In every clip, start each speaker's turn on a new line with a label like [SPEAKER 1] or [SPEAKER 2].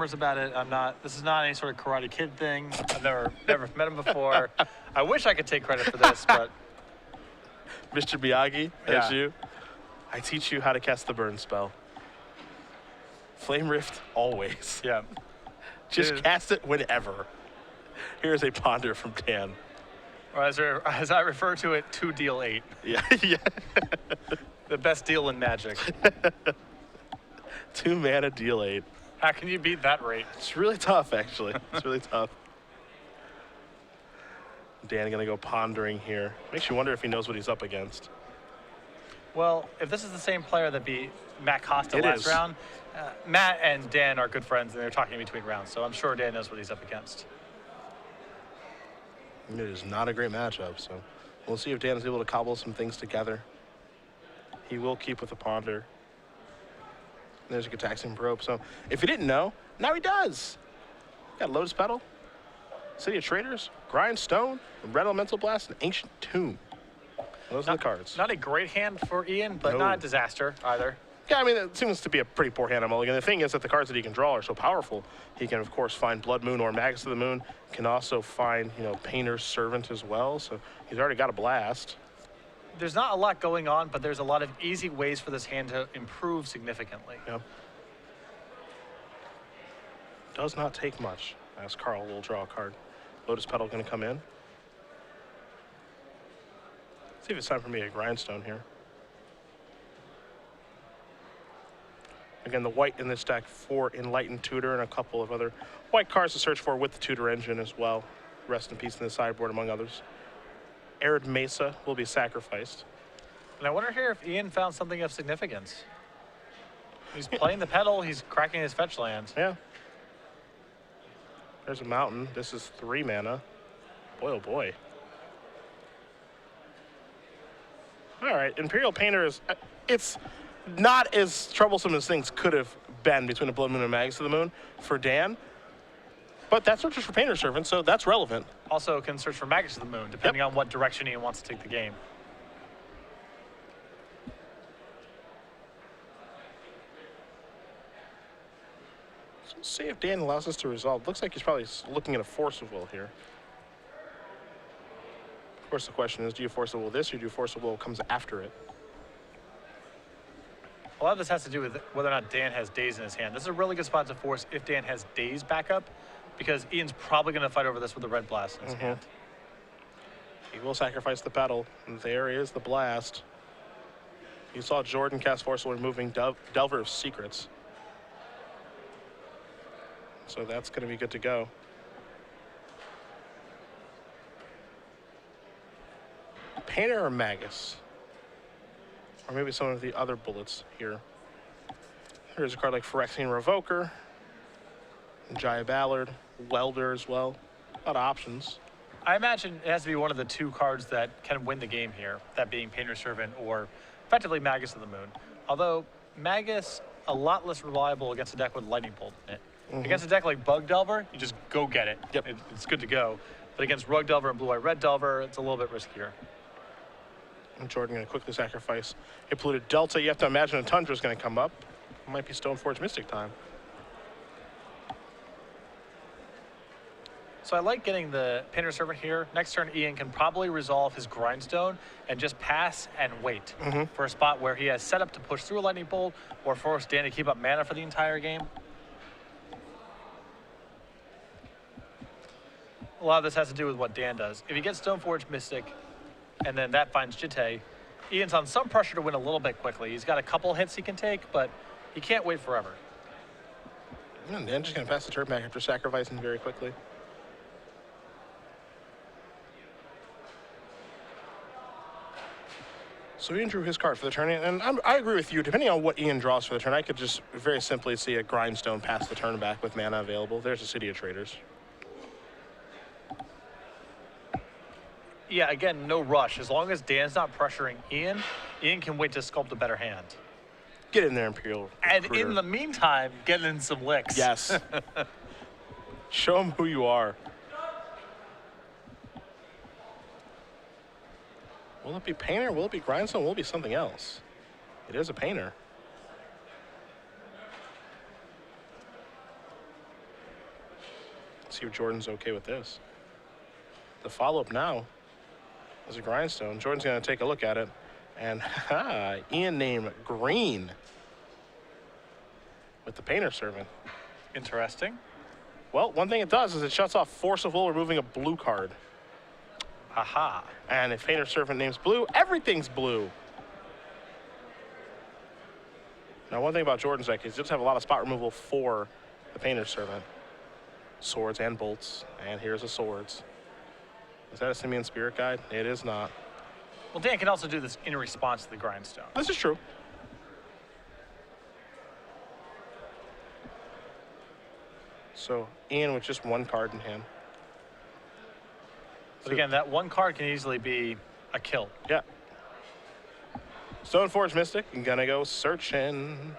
[SPEAKER 1] about it. I'm not. This is not any sort of Karate Kid thing. I've never met him before. I wish I could take credit for this, but
[SPEAKER 2] Mr. Miyagi, that's
[SPEAKER 1] Yeah.
[SPEAKER 2] you. I teach you how to cast the burn spell. Flame Rift always.
[SPEAKER 1] yeah.
[SPEAKER 2] Just
[SPEAKER 1] Dude.
[SPEAKER 2] cast it whenever. Here's a ponder from Dan.
[SPEAKER 1] Or as I refer to it, 2 deal 8.
[SPEAKER 2] Yeah, yeah.
[SPEAKER 1] The best deal in Magic.
[SPEAKER 2] 2 mana, deal 8.
[SPEAKER 1] How can you beat that rate?
[SPEAKER 2] It's really tough, actually. It's really tough. Dan gonna go pondering here. Makes you wonder if he knows what he's up against.
[SPEAKER 1] Well, if this is the same player that beat Matt Costa
[SPEAKER 2] It
[SPEAKER 1] last
[SPEAKER 2] is.
[SPEAKER 1] round, Matt and Dan are good friends, and they're talking in between rounds, so I'm sure Dan knows what he's up against.
[SPEAKER 2] It is not a great matchup, so we'll see if Dan is able to cobble some things together. He will keep with the ponder. There's a Gataxian Probe, so if he didn't know, now he does. Got Lotus Petal, City of Traders, Grindstone, Red Elemental Blast, and Ancient Tomb. Those are the cards.
[SPEAKER 1] Not a great hand for Ian, but
[SPEAKER 2] No.
[SPEAKER 1] not a disaster either.
[SPEAKER 2] Yeah, I mean, it seems to be a pretty poor hand on Mulligan. The thing is that the cards that he can draw are so powerful. He can, of course, find Blood Moon or Magus of the Moon. Can also find, Painter's Servant as well. So he's already got a blast.
[SPEAKER 1] There's not a lot going on, but there's a lot of easy ways for this hand to improve significantly.
[SPEAKER 2] Yep. Does not take much, as Carle will draw a card. Lotus Petal going to come in. See if it's time for me a Grindstone here. Again, the white in this deck for Enlightened Tutor and a couple of other white cards to search for with the Tutor engine as well. Rest in peace in the sideboard, among others. Arid Mesa will be sacrificed.
[SPEAKER 1] And I wonder here if Ian found something of significance. He's playing the pedal, he's cracking his fetch land.
[SPEAKER 2] Yeah. There's a mountain. This is 3 mana. Boy, oh boy. All right, Imperial Painter is, it's not as troublesome as things could have been between a Blood Moon and Magus of the Moon for Dan. But that searches for Painter Servant, so that's relevant.
[SPEAKER 1] Also can search for Magus of the Moon, depending on what direction Ian wants to take the game.
[SPEAKER 2] So let's see if Dan allows us to resolve. Looks like he's probably looking at a Force of Will here. Of course, the question is, do you Force of Will this, or do you Force of Will comes after it?
[SPEAKER 1] A lot of this has to do with whether or not Dan has Daze in his hand. This is a really good spot to force if Dan has Daze backup, because Ian's probably going to fight over this with the Red Blast in his hand.
[SPEAKER 2] He will sacrifice the pedal, and there is the blast. You saw Jordan cast Force of Will, removing Delver of Secrets. So that's going to be good to go. Painter or Magus? Or maybe some of the other bullets here. Here's a card like Phyrexian Revoker, Jaya Ballard, Welder as well. A lot of options.
[SPEAKER 1] I imagine it has to be one of the 2 cards that can win the game here, that being Painter Servant or effectively Magus of the Moon. Although Magus, a lot less reliable against a deck with Lightning Bolt in it. Against a deck like Bug Delver, you just go get it.
[SPEAKER 2] Yep.
[SPEAKER 1] It's good to go. But against Rug Delver and Blue-White Red Delver, it's a little bit riskier.
[SPEAKER 2] And Jordan going to quickly sacrifice a polluted Delta. You have to imagine a Tundra is going to come up. It might be Stoneforge Mystic time.
[SPEAKER 1] So I like getting the Painter Servant here. Next turn, Ian can probably resolve his Grindstone and just pass and wait for a spot where he has set up to push through a Lightning Bolt or force Dan to keep up mana for the entire game. A lot of this has to do with what Dan does. If he gets Stoneforge Mystic and then that finds Jite, Ian's on some pressure to win a little bit quickly. He's got a couple hits he can take, but he can't wait forever.
[SPEAKER 2] And Dan just going to pass the turn back after sacrificing very quickly. So Ian drew his card for the turn, and I agree with you. Depending on what Ian draws for the turn, I could just very simply see a Grindstone pass the turn back with mana available. There's a City of Traders.
[SPEAKER 1] Yeah, again, no rush. As long as Dan's not pressuring Ian, Ian can wait to sculpt a better hand.
[SPEAKER 2] Get in there, Imperial
[SPEAKER 1] And
[SPEAKER 2] Recruiter.
[SPEAKER 1] in the meantime, get in some licks.
[SPEAKER 2] Yes. Show him who you are. Will it be Painter? Will it be Grindstone? Will it be something else? It is a Painter. See if Jordan's okay with this. The follow-up now is a grindstone. Jordan's going to take a look at it. And Ian named green with the Painter Servant.
[SPEAKER 1] Interesting.
[SPEAKER 2] Well, one thing it does is it shuts off Force of Will, removing a blue card.
[SPEAKER 1] Aha.
[SPEAKER 2] And if Painter Servant names blue, everything's blue. Now, one thing about Jordan's deck is he does have a lot of spot removal for the Painter Servant. Swords and bolts. And here's the swords. Is that a Simian Spirit Guide? It is not.
[SPEAKER 1] Well, Dan can also do this in response to the grindstone.
[SPEAKER 2] This is true. So, Ian with just one card in hand.
[SPEAKER 1] But again, that one card can easily be a kill.
[SPEAKER 2] Yeah. Stoneforge Mystic, I'm gonna go searching.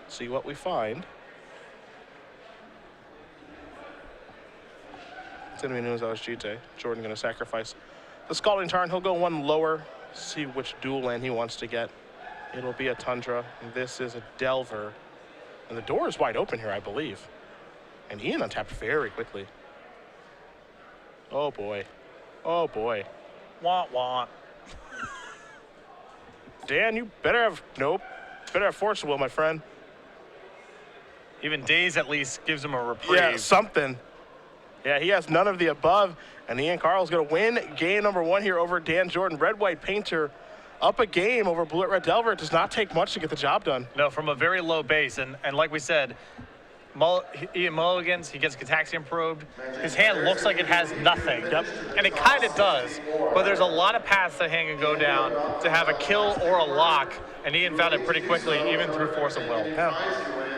[SPEAKER 2] See what we find. It's gonna be news LSGT. Jordan gonna sacrifice the Scalding Tarn. He'll go one lower, see which dual land he wants to get. It'll be a Tundra. This is a Delver. And the door is wide open here, I believe. And Ian untapped very quickly. Oh boy. Oh boy.
[SPEAKER 1] Wah wah.
[SPEAKER 2] Dan, you better have, nope. Better have Force of Will, my friend.
[SPEAKER 1] Even Daze at least gives him a reprieve.
[SPEAKER 2] Yeah, something. Yeah, he has none of the above. And Ian Carle's going to win game number 1 here over Dan Jordan. Red-White Painter up a game over Blue-Red Delver. It does not take much to get the job done.
[SPEAKER 1] No, from a very low base. And like we said, Ian mulligans, he gets Gataxian probed. His hand looks like it has nothing.
[SPEAKER 2] Yep.
[SPEAKER 1] And it kind of does. But there's a lot of paths that hand can go down to have a kill or a lock. And Ian found it pretty quickly, even through Force of Will.
[SPEAKER 2] Yeah.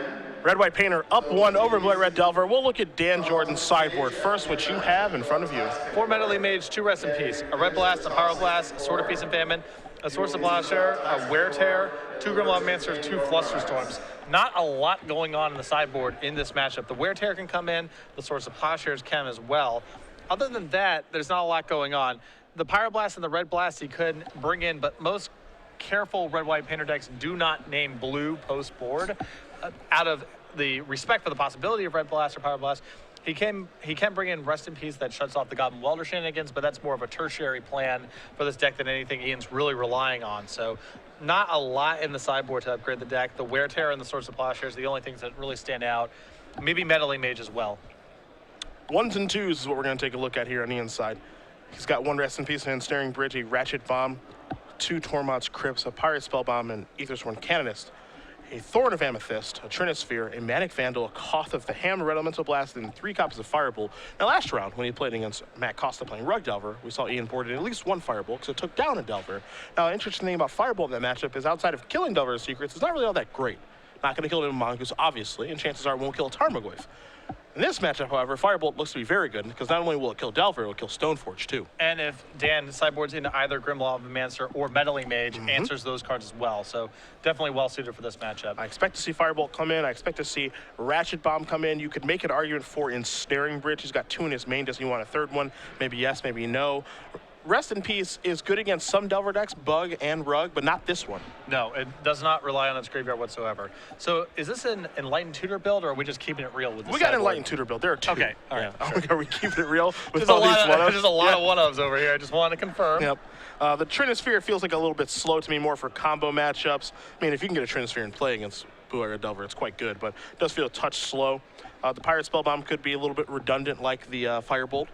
[SPEAKER 2] Red-White Painter up 1 over Blue-Red Delver. We'll look at Dan Jordan's sideboard first, which you have in front of you.
[SPEAKER 1] 4 Metally Mage, 2 Rest in Peace. A Red Blast, a Pyroblast, a Sword of Peace and Famine, a Source of Plowshare, a Wear Tear, 2 Grimlock Mancers, 2 Flusterstorms. Not a lot going on in the sideboard in this matchup. The Wear Tear can come in, the Source of Plowshares can as well. Other than that, there's not a lot going on. The Pyroblast and the Red Blast he could bring in, but most careful Red-White Painter decks do not name blue post-board. Out of the respect for the possibility of Red Blast or Pyroblast, he can bring in Rest in Peace that shuts off the Goblin Welder shenanigans, but that's more of a tertiary plan for this deck than anything Ian's really relying on. So not a lot in the sideboard to upgrade the deck. The Wear Tear and the Source of Plowshares are the only things that really stand out. Maybe Meddling Mage as well.
[SPEAKER 2] 1s and 2s is what we're going to take a look at here on Ian's side. He's got 1 Rest in Peace and Ensnaring Bridge, a Ratchet Bomb, 2 Tormod's Crypts, a Pirate Spellbomb, and Aethersworn Canonist, a Thorn of Amethyst, a Trinisphere, a Manic Vandal, a Koth of the Hammer, Red Elemental Blast, and 3 copies of Firebolt. Now, last round, when he played against Matt Costa playing Rug Delver, we saw Ian boarded at least 1 Firebolt, because it took down a Delver. Now, the interesting thing about Firebolt in that matchup is outside of killing Delver's secrets, it's not really all that great. Not going to kill him in Mongoose, obviously, and chances are it won't kill a Tarmogoyf. In this matchup, however, Firebolt looks to be very good, because not only will it kill Delver, it will kill Stoneforge, too.
[SPEAKER 1] And if Dan sideboards into either Grimlomancer or Meddling Mage, answers those cards as well. So definitely well-suited for this matchup.
[SPEAKER 2] I expect to see Firebolt come in. I expect to see Ratchet Bomb come in. You could make an argument for Ensnaring Bridge. He's got 2 in his main. Does he want a 3rd one? Maybe yes, maybe no. Rest in Peace is good against some Delver decks, Bug and Rug, but not this one.
[SPEAKER 1] No, it does not rely on its graveyard whatsoever. So is this an Enlightened Tutor build, or are we just keeping it real with this?
[SPEAKER 2] We got an Enlightened Tutor build. There are 2.
[SPEAKER 1] Okay, all right.
[SPEAKER 2] Yeah. Sure. Are we keeping it real with
[SPEAKER 1] There's
[SPEAKER 2] all these one-ups?
[SPEAKER 1] there's a lot of one-ups over here. I just want to confirm.
[SPEAKER 2] Yep. The Trinisphere feels like a little bit slow to me, more for combo matchups. I mean, if you can get a Trinisphere and play against Blue-Red or Delver, it's quite good, but it does feel a touch slow. The Pirate Spellbomb could be a little bit redundant like the Firebolt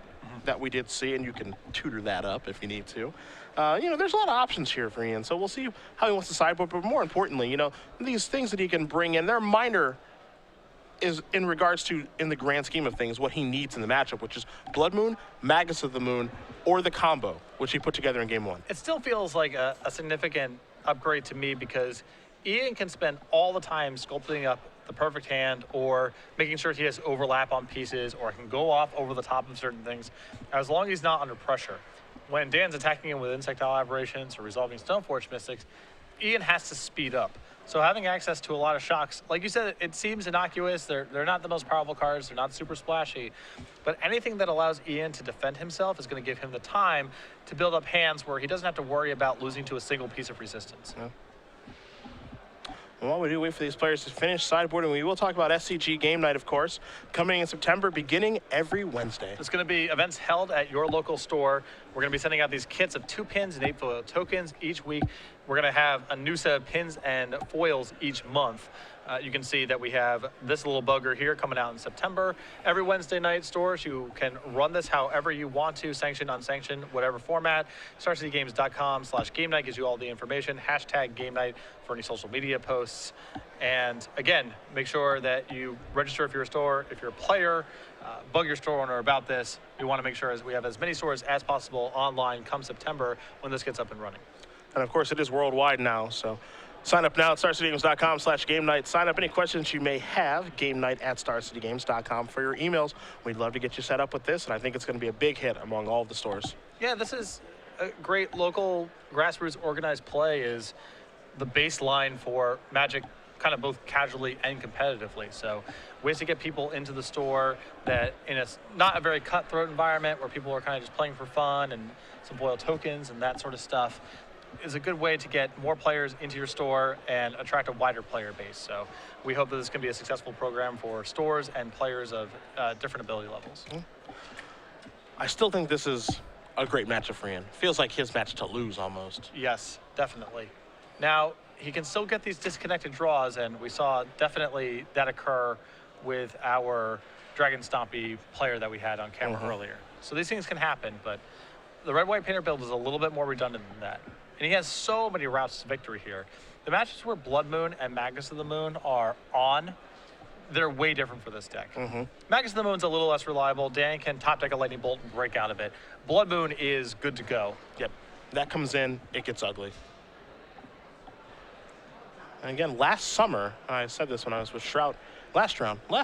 [SPEAKER 2] that we did see, and you can tutor that up if you need to. You know, there's a lot of options here for Ian, so we'll see how he wants to sideboard, but more importantly, you know, these things that he can bring in, they're minor is in regards to, in the grand scheme of things, what he needs in the matchup, which is Blood Moon, Magus of the Moon, or the combo, which he put together in game 1.
[SPEAKER 1] It still feels like a significant upgrade to me because Ian can spend all the time sculpting up the perfect hand or making sure he has overlap on pieces or can go off over the top of certain things as long as he's not under pressure. When Dan's attacking him with Insectile Aberrations or resolving Stoneforge Mystics, Ian has to speed up. So having access to a lot of shocks, like you said, it seems innocuous. They're not the most powerful cards. They're not super splashy. But anything that allows Ian to defend himself is going to give him the time to build up hands where he doesn't have to worry about losing to a single piece of resistance.
[SPEAKER 2] Yeah. And while we do wait for these players to finish sideboarding, we will talk about SCG Game Night, of course, coming in September, beginning every Wednesday.
[SPEAKER 1] There's going to be events held at your local store. We're going to be sending out these kits of 2 pins and 8 foil tokens each week. We're going to have a new set of pins and foils each month. You can see that we have this little bugger here coming out in September. Every Wednesday night, stores, you can run this however you want to, sanctioned, unsanctioned, whatever format. StarCityGames.com/game night gives you all the information. # game night for any social media posts. And again, make sure that you register if you're a store, if you're a player, bug your store owner about this. We want to make sure as we have as many stores as possible online come September when this gets up and running.
[SPEAKER 2] And of course, it is worldwide now, so sign up now at StarCityGames.com/game night. Sign up any questions you may have, game night at StarCityGames.com for your emails. We'd love to get you set up with this, and I think it's going to be a big hit among all of the stores.
[SPEAKER 1] Yeah, this is a great local grassroots organized play, is the baseline for Magic, kind of both casually and competitively. So ways to get people into the store that in a not a very cutthroat environment where people are kind of just playing for fun and some foil tokens and that sort of stuff is a good way to get more players into your store and attract a wider player base. So we hope that this can be a successful program for stores and players of different ability levels.
[SPEAKER 2] I still think this is a great matchup for Ian. Feels like his match to lose almost.
[SPEAKER 1] Yes, definitely. Now, he can still get these disconnected draws, and we saw definitely that occur with our Dragon Stompy player that we had on camera earlier. So these things can happen, but the red-white painter build is a little bit more redundant than that. And he has so many routes to victory here. The matches where Blood Moon and Magus of the Moon are on, they're way different for this deck. Magus of the Moon's a little less reliable. Dan can top deck a Lightning Bolt and break out of it. Blood Moon is good to go.
[SPEAKER 2] Yep. That comes in, it gets ugly. And again, last summer, I said this when I was with Shroud, last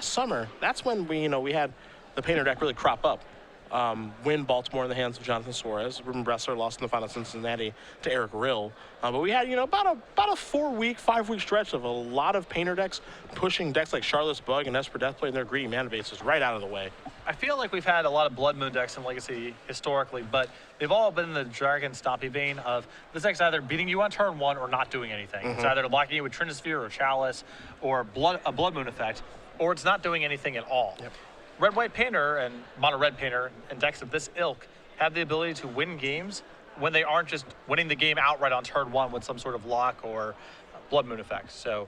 [SPEAKER 2] summer, that's when we had the painter deck really crop up. Win Baltimore in the hands of Jonathan Suarez. Ruben Bressler lost in the final Cincinnati to Eric Rill. But we had, about a 5-week stretch of a lot of painter decks pushing decks like Charlotte's Bug and Esper Deathblade and their greedy mana bases right out of the way.
[SPEAKER 1] I feel like we've had a lot of Blood Moon decks in Legacy historically, but they've all been in the Dragon Stompy vein of this deck's either beating you on turn 1 or not doing anything. It's either locking you with Trinisphere or Chalice or a Blood Moon effect, or it's not doing anything at all.
[SPEAKER 2] Yep.
[SPEAKER 1] Red-White Painter and Mono-Red Painter and decks of this ilk have the ability to win games when they aren't just winning the game outright on turn 1 with some sort of lock or Blood Moon effect. So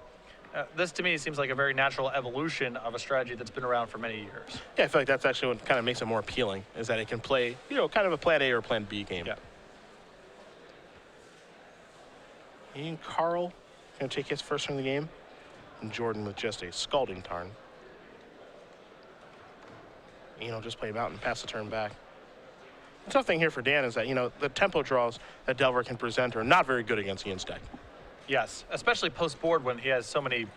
[SPEAKER 1] this to me seems like a very natural evolution of a strategy that's been around for many years.
[SPEAKER 2] Yeah, I feel like that's actually what kind of makes it more appealing, is that it can play, kind of a plan A or plan B game.
[SPEAKER 1] Yeah.
[SPEAKER 2] And Carle going to take his first turn of the game. And Jordan with just a scalding tarn. Just play him out and pass the turn back. The tough thing here for Dan is that, the tempo draws that Delver can present are not very good against Ian's deck.
[SPEAKER 1] Yes, especially post-board when he has so many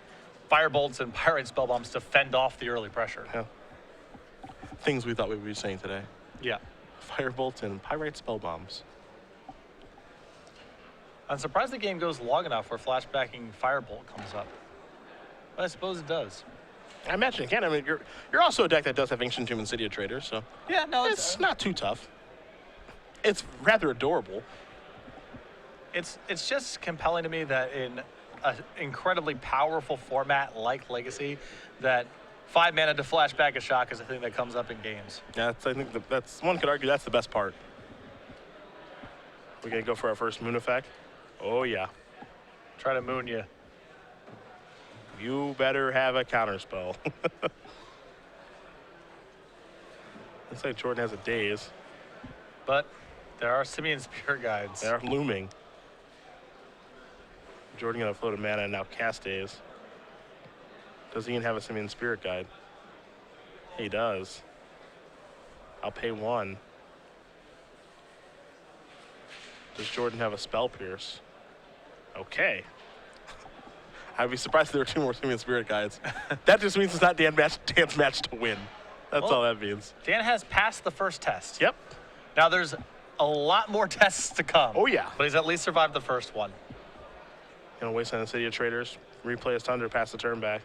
[SPEAKER 1] Firebolts and Pyrite Spellbombs to fend off the early pressure.
[SPEAKER 2] Yeah. Things we thought we would be saying today.
[SPEAKER 1] Yeah.
[SPEAKER 2] Firebolt and Pyrite Spellbombs.
[SPEAKER 1] I'm surprised the game goes long enough where flashbacking Firebolt comes up. But I suppose it does.
[SPEAKER 2] I imagine it can. I mean, you're also a deck that does have Ancient Tomb Insidia Trader, so
[SPEAKER 1] yeah, no,
[SPEAKER 2] it's not too tough. It's rather adorable.
[SPEAKER 1] It's just compelling to me that in an incredibly powerful format like Legacy, that 5 mana to flashback a shock is a thing that comes up in games.
[SPEAKER 2] Yeah, I think that's one could argue that's the best part. We're gonna go for our first moon effect. Oh yeah.
[SPEAKER 1] Try to moon you.
[SPEAKER 2] You better have a counter spell. Looks like Jordan has a daze.
[SPEAKER 1] But there are Simian Spirit Guides.
[SPEAKER 2] They are looming. Jordan gonna float a mana and now cast daze. Does Ian have a Simian Spirit Guide? He does. I'll pay 1. Does Jordan have a Spell Pierce? Okay. I'd be surprised if there were 2 more Simian Spirit Guides. That just means it's not Dan's match to win. That's all that means.
[SPEAKER 1] Dan has passed the first test.
[SPEAKER 2] Yep.
[SPEAKER 1] Now there's a lot more tests to come.
[SPEAKER 2] Oh, yeah.
[SPEAKER 1] But he's at least survived the first one.
[SPEAKER 2] Gonna waste on the City of Traders. Replay his Thunder, pass the turn back.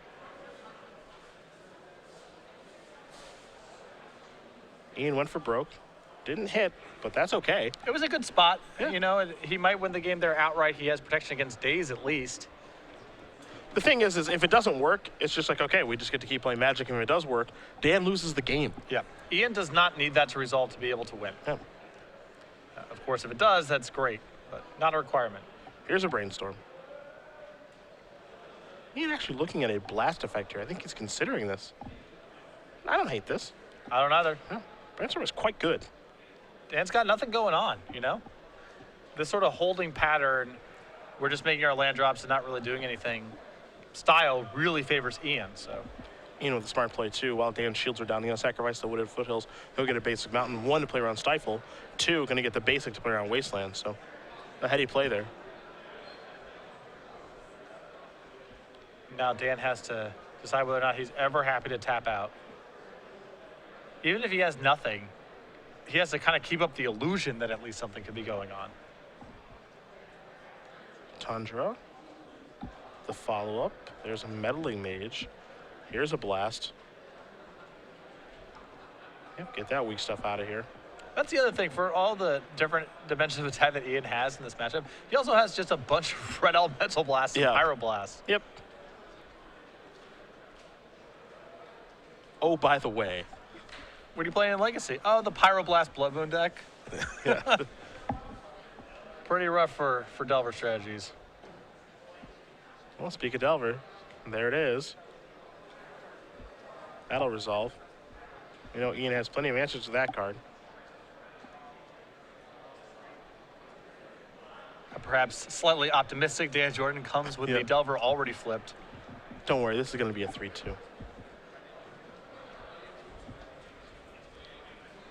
[SPEAKER 2] Ian went for broke. Didn't hit, but that's okay.
[SPEAKER 1] It was a good spot.
[SPEAKER 2] Yeah.
[SPEAKER 1] He might win the game there outright. He has protection against daze at least.
[SPEAKER 2] The thing is if it doesn't work, it's just like, okay, we just get to keep playing Magic, and if it does work, Dan loses the game.
[SPEAKER 1] Yeah. Ian does not need that to resolve to be able to win.
[SPEAKER 2] Yeah.
[SPEAKER 1] Of course, if it does, that's great, but not a requirement.
[SPEAKER 2] Here's a Brainstorm. Ian actually looking at a Blast effect here. I think he's considering this. I don't hate this.
[SPEAKER 1] I don't either.
[SPEAKER 2] Yeah. Brainstorm is quite good.
[SPEAKER 1] Dan's got nothing going on, you know? This sort of holding pattern, we're just making our land drops and not really doing anything, style really favors Ian, so.
[SPEAKER 2] Ian with a smart play, too. While Dan's shields are down, he's going to sacrifice the Wooded Foothills. He'll get a basic Mountain. 1 to play around Stifle. 2, going to get the basic to play around Wasteland. So a heady play there.
[SPEAKER 1] Now Dan has to decide whether or not he's ever happy to tap out. Even if he has nothing, he has to kind of keep up the illusion that at least something could be going on.
[SPEAKER 2] Tundra. The follow-up. There's a Meddling Mage. Here's a Blast. Yep, get that weak stuff out of here.
[SPEAKER 1] That's the other thing. For all the different dimensions of attack that Ian has in this matchup, he also has just a bunch of Red Elemental Blasts and Pyroblast.
[SPEAKER 2] Yep. Oh, by the way.
[SPEAKER 1] What are you playing in Legacy? Oh, the Pyroblast Blood Moon deck.
[SPEAKER 2] Yeah.
[SPEAKER 1] Pretty rough for Delver strategies.
[SPEAKER 2] Well, speak of Delver, there it is. That'll resolve. You know, Ian has plenty of answers to that card.
[SPEAKER 1] Perhaps slightly optimistic Dan Jordan comes with the Delver already flipped.
[SPEAKER 2] Don't worry, this is going to be a 3-2.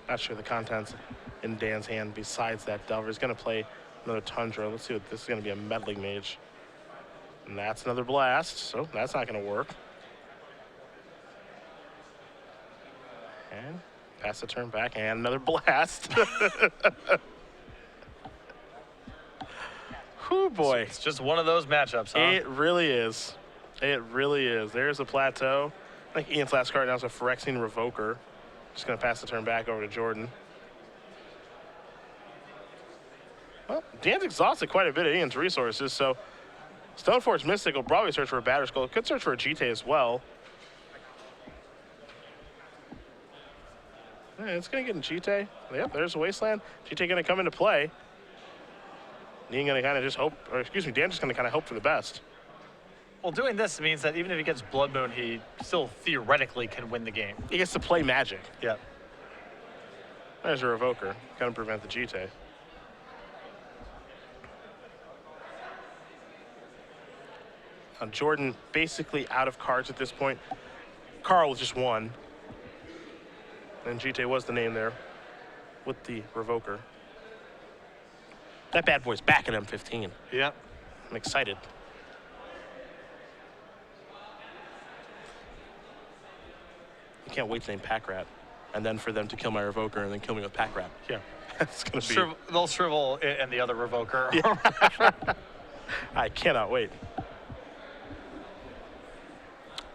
[SPEAKER 2] Not sure the contents in Dan's hand besides that Delver. He's going to play another Tundra. Let's see what this is going to be, a Meddling Mage. And that's another Blast, so that's not going to work. And pass the turn back, and another Blast. Whew, boy.
[SPEAKER 1] It's just one of those matchups, huh?
[SPEAKER 2] It really is. It really is. There's a Plateau. I think Ian's last card now is a Phyrexian Revoker. Just going to pass the turn back over to Jordan. Well, Dan's exhausted quite a bit of Ian's resources, so Stoneforge Mystic will probably search for a Batter Skull. Could search for a GT as well. Yeah, it's going to get in GT. Yep, there's a Wasteland. GT going to come into play. Ian going to kind of just hope, or excuse me, Dan's just going to kind of hope for the best.
[SPEAKER 1] Well, doing this means that even if he gets Blood Moon, he still theoretically can win the game.
[SPEAKER 2] He gets to play Magic.
[SPEAKER 1] Yeah.
[SPEAKER 2] There's a Revoker. Going to prevent the GT. Jordan basically out of cards at this point. Carle was just 1. And GT was the name there with the Revoker. That bad boy's back at M15.
[SPEAKER 1] Yeah.
[SPEAKER 2] I'm excited. I can't wait to name Pack Rat, and then for them to kill my Revoker and then kill me with Pack Rat.
[SPEAKER 1] Yeah.
[SPEAKER 2] That's going to be...
[SPEAKER 1] They'll shrivel and the other Revoker.
[SPEAKER 2] Yeah. I cannot wait.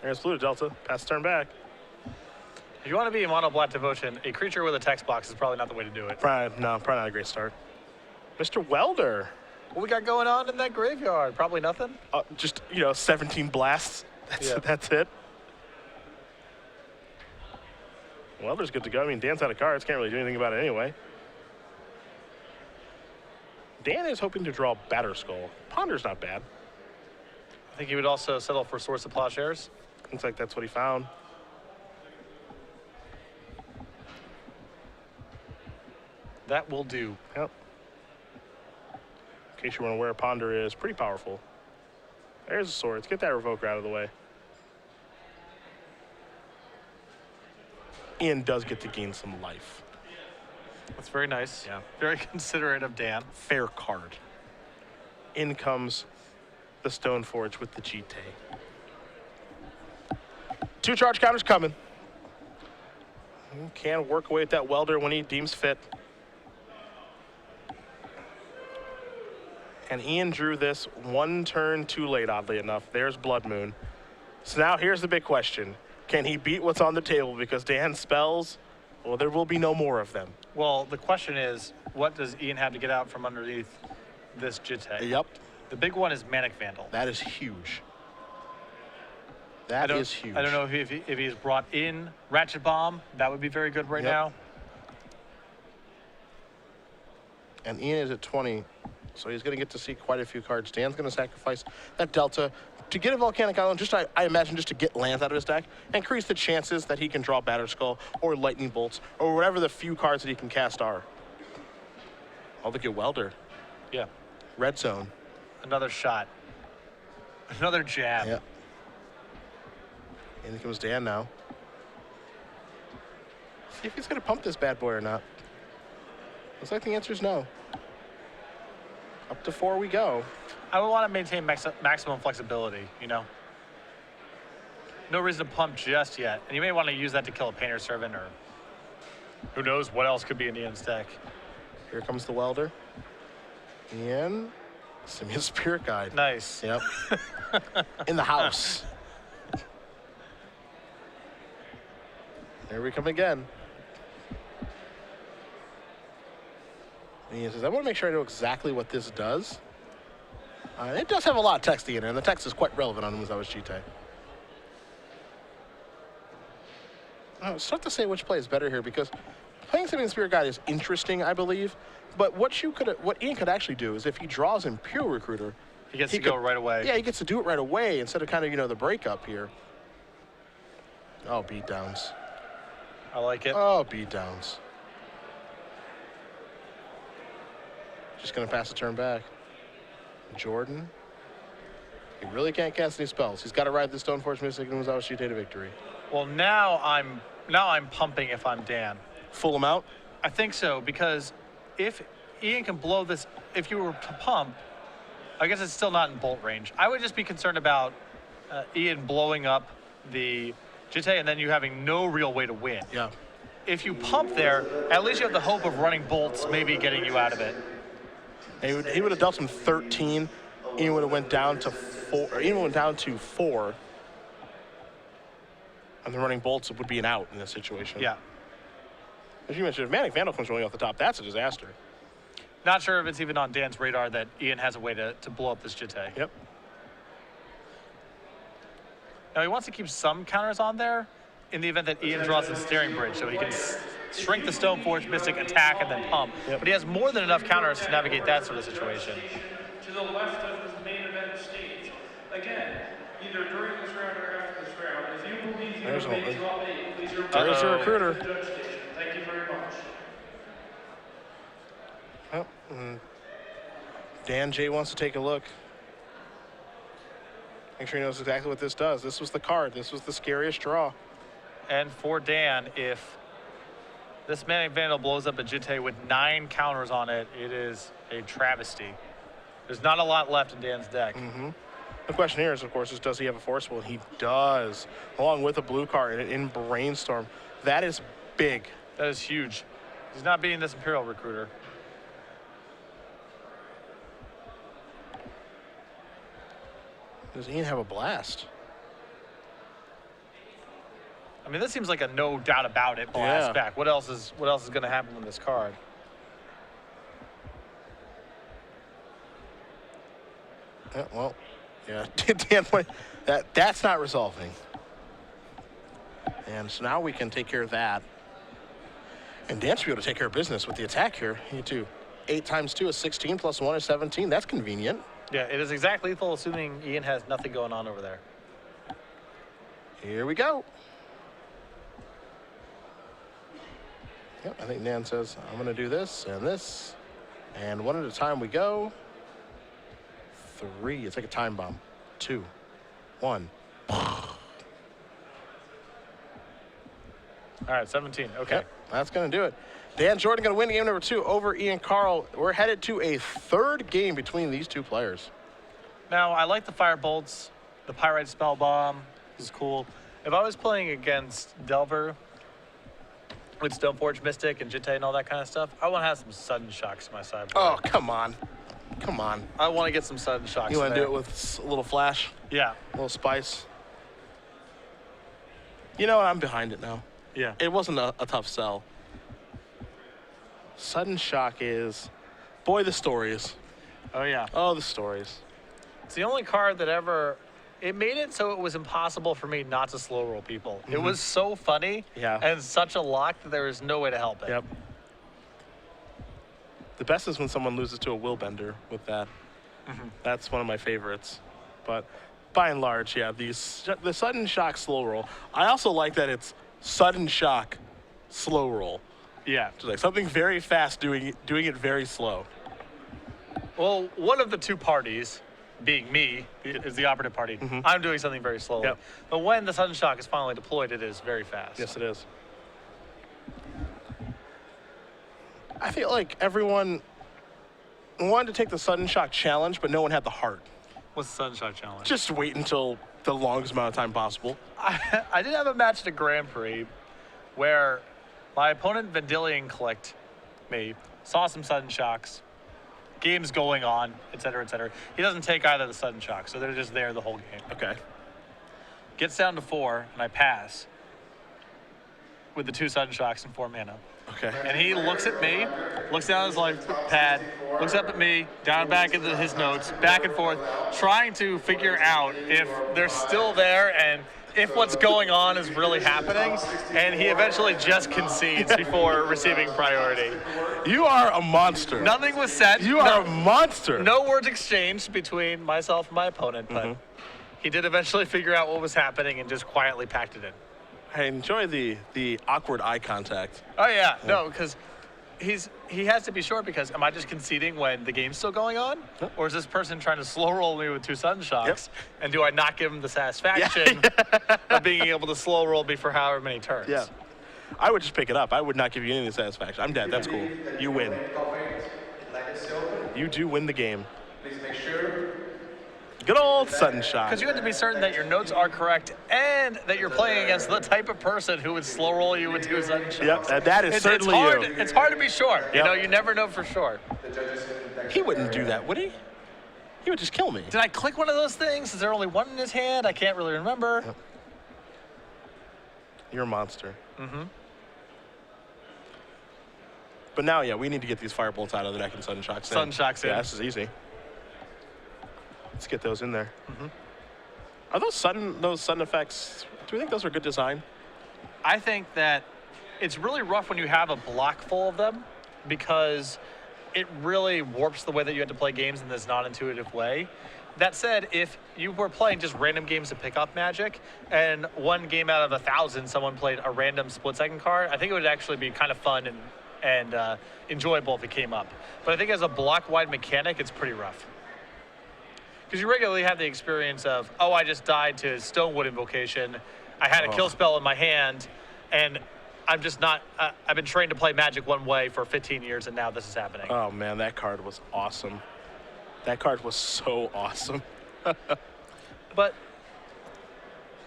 [SPEAKER 2] There's Blue to Delta. Pass the turn back.
[SPEAKER 1] If you want to be a mono black devotion, a creature with a text box is probably not the way to do it.
[SPEAKER 2] Probably not a great start. Mr. Welder.
[SPEAKER 1] What we got going on in that graveyard? Probably nothing.
[SPEAKER 2] Just, 17 blasts. That's it. Welder's good to go. I mean, Dan's out of cards. Can't really do anything about it anyway. Dan is hoping to draw Batter Skull. Ponder's not bad.
[SPEAKER 1] I think he would also settle for Source of Plowshares.
[SPEAKER 2] Looks like that's what he found.
[SPEAKER 1] That will do.
[SPEAKER 2] Yep. In case you want to where Ponder is, pretty powerful. There's the swords. Get that Revoker out of the way. Ian does get to gain some life.
[SPEAKER 1] That's very nice.
[SPEAKER 2] Yeah.
[SPEAKER 1] Very considerate of Dan.
[SPEAKER 2] Fair card. In comes the Stoneforge with the GT. 2 charge counters coming. Can work away with that Welder when he deems fit. And Ian drew this 1 turn too late, oddly enough. There's Blood Moon. So now here's the big question. Can he beat what's on the table? Because Dan's spells, well, there will be no more of them.
[SPEAKER 1] Well, the question is, what does Ian have to get out from underneath this Jitte?
[SPEAKER 2] Yep.
[SPEAKER 1] The big one is Manic Vandal.
[SPEAKER 2] That is huge. That is huge.
[SPEAKER 1] I don't know if he's brought in Ratchet Bomb. That would be very good right now.
[SPEAKER 2] And Ian is at 20, so he's going to get to see quite a few cards. Dan's going to sacrifice that Delta to get a Volcanic Island, just I imagine just to get lands out of his deck, and increase the chances that he can draw Batter Skull or Lightning Bolts or whatever the few cards that he can cast are. Oh, look at Welder.
[SPEAKER 1] Yeah.
[SPEAKER 2] Red Zone.
[SPEAKER 1] Another shot. Another jab.
[SPEAKER 2] Yep. And here comes Dan now. See if he's going to pump this bad boy or not. Looks like the answer is no. Up to 4 we go.
[SPEAKER 1] I would want to maintain maximum flexibility, you know? No reason to pump just yet. And you may want to use that to kill a Painter Servant, or who knows what else could be in Ian's deck.
[SPEAKER 2] Here comes the Welder. Ian, Simian Spirit Guide.
[SPEAKER 1] Nice.
[SPEAKER 2] Yep. In the house. There we come again. And he says, I want to make sure I know exactly what this does. It does have a lot of text in it, and the text is quite relevant on Musawa Chite. It's tough to say which play is better here, because playing Simian Spirit Guide is interesting, I believe. But what Ian could actually do is if he draws Imperial Recruiter,
[SPEAKER 1] he gets to go right away.
[SPEAKER 2] Yeah, he gets to do it right away instead of kind of, the breakup here. Oh, beatdowns.
[SPEAKER 1] I like it.
[SPEAKER 2] Oh, beatdowns. Just going to pass the turn back. Jordan. He really can't cast any spells. He's got to ride the Stoneforge Mystic and Musawa Chite to victory.
[SPEAKER 1] Well, now I'm pumping if I'm Dan.
[SPEAKER 2] Full amount?
[SPEAKER 1] I think so, because if Ian can blow this, if you were to pump, I guess it's still not in bolt range. I would just be concerned about Ian blowing up the Jite and then you having no real way to win.
[SPEAKER 2] Yeah.
[SPEAKER 1] If you pump there, at least you have the hope of running bolts, maybe getting you out of it.
[SPEAKER 2] He would have dealt him 13. Ian would have went down to 4. Or Ian went down to 4. And the running bolts would be an out in this situation.
[SPEAKER 1] Yeah.
[SPEAKER 2] As you mentioned, if Manic Vandal comes rolling off the top, that's a disaster.
[SPEAKER 1] Not sure if it's even on Dan's radar that Ian has a way to blow up this Jite.
[SPEAKER 2] Yep.
[SPEAKER 1] Now he wants to keep some counters on there in the event that Ian draws the Steering Bridge, so he can shrink the Stoneforge Mystic, attack, and then pump.
[SPEAKER 2] Yep.
[SPEAKER 1] But he has more than enough counters to navigate that sort of situation.
[SPEAKER 3] To the left of the main event stage. Again, either during this round or after this round, if you believe you have made top 8, please remember
[SPEAKER 2] There's your recruiter.
[SPEAKER 3] the judge station. Thank you very much.
[SPEAKER 2] Oh, Dan J wants to take a look. Make sure he knows exactly what this does. This was the card. This was the scariest draw.
[SPEAKER 1] And for Dan, if this Manic Vandal blows up a Jite with 9 counters on it, it is a travesty. There's not a lot left in Dan's deck.
[SPEAKER 2] The question here is, of course, does he have a Forcible? And he does, along with a blue card in Brainstorm. That is big.
[SPEAKER 1] That is huge. He's not beating this Imperial Recruiter.
[SPEAKER 2] Does Ian have a blast?
[SPEAKER 1] I mean, this seems like a no doubt about it blast back. What else is going to happen with this card?
[SPEAKER 2] Yeah, well, yeah, Dan, that's not resolving. And so now we can take care of that. And Dan should be able to take care of business with the attack here. You do 8 times 2 is 16 plus 1 is 17. That's convenient.
[SPEAKER 1] Yeah, it is exactly lethal, assuming Ian has nothing going on over there.
[SPEAKER 2] Here we go. Yep, I think Dan says, I'm going to do this, and one at a time we go. 3, it's like a time bomb. 2, 1.
[SPEAKER 1] All right, 17, okay.
[SPEAKER 2] Yep, that's going to do it. Dan Jordan going to win game number 2 over Ian Carle. We're headed to a 3rd game between these 2 players.
[SPEAKER 1] Now, I like the Fire Bolts. The Pyrite Spell Bomb is cool. If I was playing against Delver with Stoneforge Mystic and Jite and all that kind of stuff, I want to have some sudden shocks in my sideboard.
[SPEAKER 2] Oh, come on. Come on.
[SPEAKER 1] I want to get some sudden shocks.
[SPEAKER 2] You want to do it with a little flash?
[SPEAKER 1] Yeah.
[SPEAKER 2] A little spice? You know what? I'm behind it now.
[SPEAKER 1] Yeah.
[SPEAKER 2] It wasn't a tough sell. Sudden shock is, boy, the stories.
[SPEAKER 1] Oh, yeah.
[SPEAKER 2] Oh, the stories.
[SPEAKER 1] It's the only card that ever it made it so it was impossible for me not to slow roll people. It was so funny
[SPEAKER 2] Yeah.
[SPEAKER 1] and such a lock that there was no way to help it.
[SPEAKER 2] Yep. The best is when someone loses to a will bender with that. That's one of my favorites. But by and large, yeah, the sudden shock slow roll. I also like that it's sudden shock slow roll.
[SPEAKER 1] Yeah.
[SPEAKER 2] Just like something very fast doing it very slow.
[SPEAKER 1] Well, one of the two parties, being me, is the operative party. I'm doing something very slowly.
[SPEAKER 2] Yep.
[SPEAKER 1] But when the sudden shock is finally deployed, it is very fast.
[SPEAKER 2] Yes, it is. I feel like everyone wanted to take the sudden shock challenge, but no one had the heart.
[SPEAKER 1] What's the sudden shock challenge?
[SPEAKER 2] Just wait until the longest amount of time possible.
[SPEAKER 1] I did have a match at a Grand Prix where my opponent Vendilion clicked me, saw some sudden shocks, game's going on, et cetera, et cetera. He doesn't take either of the sudden shocks, so they're just there the whole game.
[SPEAKER 2] Okay.
[SPEAKER 1] Gets down to 4, and I pass with the 2 sudden shocks and 4 mana.
[SPEAKER 2] Okay.
[SPEAKER 1] And he looks at me, looks down at his life pad, looks up at me, down back into his notes, back and forth, trying to figure out if they're still there and if what's going on is really happening. And he eventually just concedes before receiving priority.
[SPEAKER 2] You are a monster.
[SPEAKER 1] Nothing was said.
[SPEAKER 2] You are a monster.
[SPEAKER 1] No words exchanged between myself and my opponent, but he did eventually figure out what was happening and just quietly packed it in.
[SPEAKER 2] I enjoy the awkward eye contact.
[SPEAKER 1] Oh yeah, no, because he has to be sure, because am I just conceding when the game's still going on?
[SPEAKER 2] Yep.
[SPEAKER 1] Or is this person trying to slow roll me with 2 sudden shocks? And do I not give him the satisfaction of being able to slow roll me for however many turns?
[SPEAKER 2] Yeah. I would just pick it up. I would not give you any satisfaction. I'm dead. That's cool. You win. You do win the game.
[SPEAKER 3] Please make sure.
[SPEAKER 2] Good old sudden shot.
[SPEAKER 1] Because you have to be certain that your notes are correct and that you're playing against the type of person who would slow roll you with 2 sudden shocks.
[SPEAKER 2] Yep, that is certainly
[SPEAKER 1] hard,
[SPEAKER 2] you.
[SPEAKER 1] It's hard to be sure. You
[SPEAKER 2] Yep.
[SPEAKER 1] know, you never know for sure.
[SPEAKER 2] He wouldn't do that, would he? He would just kill me.
[SPEAKER 1] Did I click one of those things? Is there only one in his hand? I can't really remember.
[SPEAKER 2] Yep. You're a monster. But now, yeah, we need to get these firebolts out of the deck and sudden shocks in.
[SPEAKER 1] Sudden shocks in.
[SPEAKER 2] Yeah, this is easy. Let's get those in there. Are those sudden effects, do we think those are good design?
[SPEAKER 1] I think that it's really rough when you have a block full of them, because it really warps the way that you have to play games in this non-intuitive way. That said, if you were playing just random games of pickup Magic, and one game out of 1,000 someone played a random split-second card, I think it would actually be kind of fun and enjoyable if it came up. But I think as a block-wide mechanic, it's pretty rough. Because you regularly have the experience of, oh, I just died to Stonewood Invocation, I had a kill spell in my hand, and I'm just not, I've been trained to play Magic one way for 15 years, and now this is happening.
[SPEAKER 2] Oh, man, that card was awesome. That card was so awesome.
[SPEAKER 1] But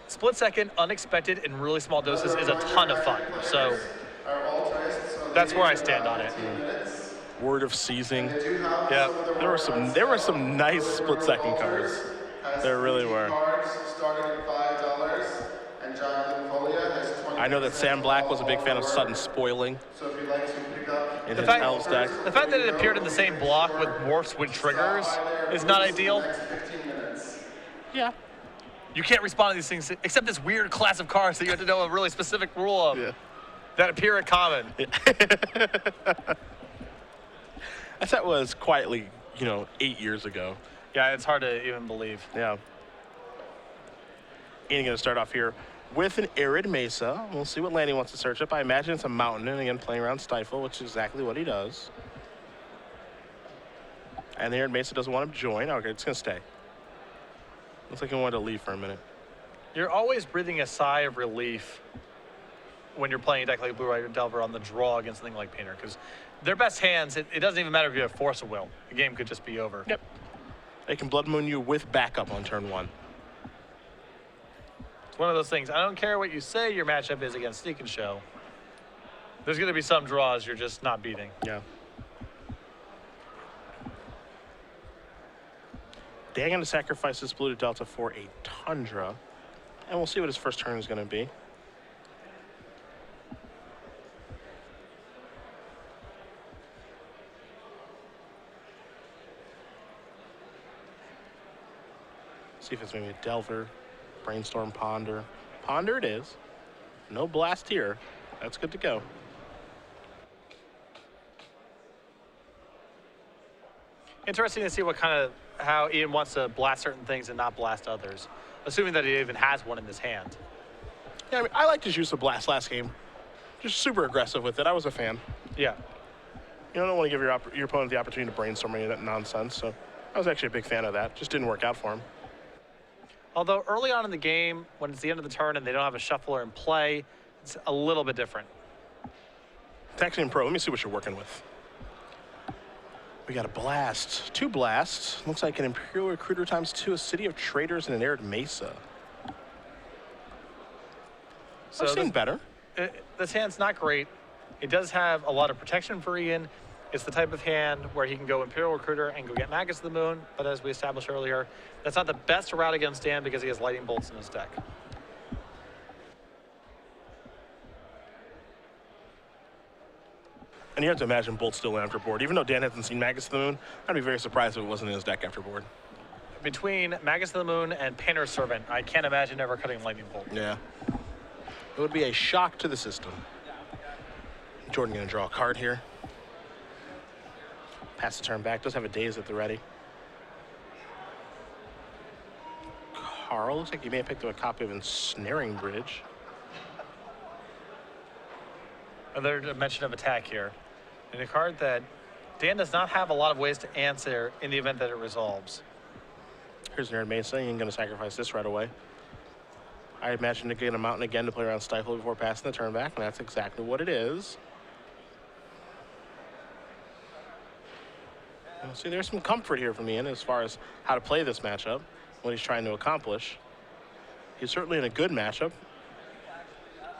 [SPEAKER 1] split second, unexpected, in really small doses is a ton of fun. So that's where I stand on it.
[SPEAKER 2] Word of Seizing.
[SPEAKER 1] Yeah.
[SPEAKER 2] There were some nice split second cards. There really were. I know that Sam Black was a big fan of sudden spoiling in his Elves deck.
[SPEAKER 1] The fact that it appeared in the same block with morphs with triggers is not ideal.
[SPEAKER 2] Yeah.
[SPEAKER 1] You can't respond to these things except this weird class of cards that you have to know a really specific rule of that appear at common.
[SPEAKER 2] That was quietly, 8 years ago.
[SPEAKER 1] Yeah, it's hard to even believe.
[SPEAKER 2] Yeah. And going to start off here with an Arid Mesa. We'll see what land he wants to search up. I imagine it's a mountain, and again, playing around Stifle, which is exactly what he does. And the Arid Mesa doesn't want him to join. Okay, it's going to stay. Looks like he wanted to leave for a minute.
[SPEAKER 1] You're always breathing a sigh of relief when you're playing a deck like Blue Rider Delver on the draw against something like Painter, because their best hands, it doesn't even matter if you have Force of Will. The game could just be over.
[SPEAKER 2] Yep. They can Blood Moon you with backup on turn 1.
[SPEAKER 1] It's one of those things. I don't care what you say your matchup is against Sneak and Show. There's going to be some draws you're just not beating.
[SPEAKER 2] Yeah. Dan going to sacrifice his blue to Delta for a Tundra. And we'll see what his first turn is going to be. See if it's maybe a Delver, Brainstorm, Ponder. Ponder it is. No blast here. That's good to go.
[SPEAKER 1] Interesting to see how Ian wants to blast certain things and not blast others, assuming that he even has one in his hand.
[SPEAKER 2] Yeah, I mean, I liked his use of blast last game. Just super aggressive with it. I was a fan.
[SPEAKER 1] Yeah.
[SPEAKER 2] You don't want to give your opponent the opportunity to brainstorm any of that nonsense, so I was actually a big fan of that. Just didn't work out for him.
[SPEAKER 1] Although early on in the game, when it's the end of the turn and they don't have a shuffler in play, it's a little bit different.
[SPEAKER 2] Taxian Pro, let me see what you're working with. We got a blast, 2 blasts. Looks like an Imperial Recruiter ×2, a City of Traders, and an Arid Mesa.
[SPEAKER 1] So
[SPEAKER 2] I've seen better.
[SPEAKER 1] This hand's not great. It does have a lot of protection for Ian. It's the type of hand where he can go Imperial Recruiter and go get Magus of the Moon, but as we established earlier, that's not the best route against Dan because he has Lightning Bolts in his deck.
[SPEAKER 2] And you have to imagine Bolt still after board. Even though Dan hasn't seen Magus of the Moon, I'd be very surprised if it wasn't in his deck after board.
[SPEAKER 1] Between Magus of the Moon and Painter's Servant, I can't imagine ever cutting Lightning Bolt.
[SPEAKER 2] Yeah. It would be a shock to the system. Jordan gonna draw a card here. Pass the turn back, does have a Daze at the ready. Carle, looks like you may have picked up a copy of Ensnaring Bridge.
[SPEAKER 1] Another dimension of attack here. And a card that Dan does not have a lot of ways to answer in the event that it resolves.
[SPEAKER 2] Here's an Arid Mesa, you ain't gonna sacrifice this right away. I imagine to get a mountain again to play around Stifle before passing the turn back, and that's exactly what it is. Well, see, there's some comfort here from Ian as far as how to play this matchup, what he's trying to accomplish. He's certainly in a good matchup.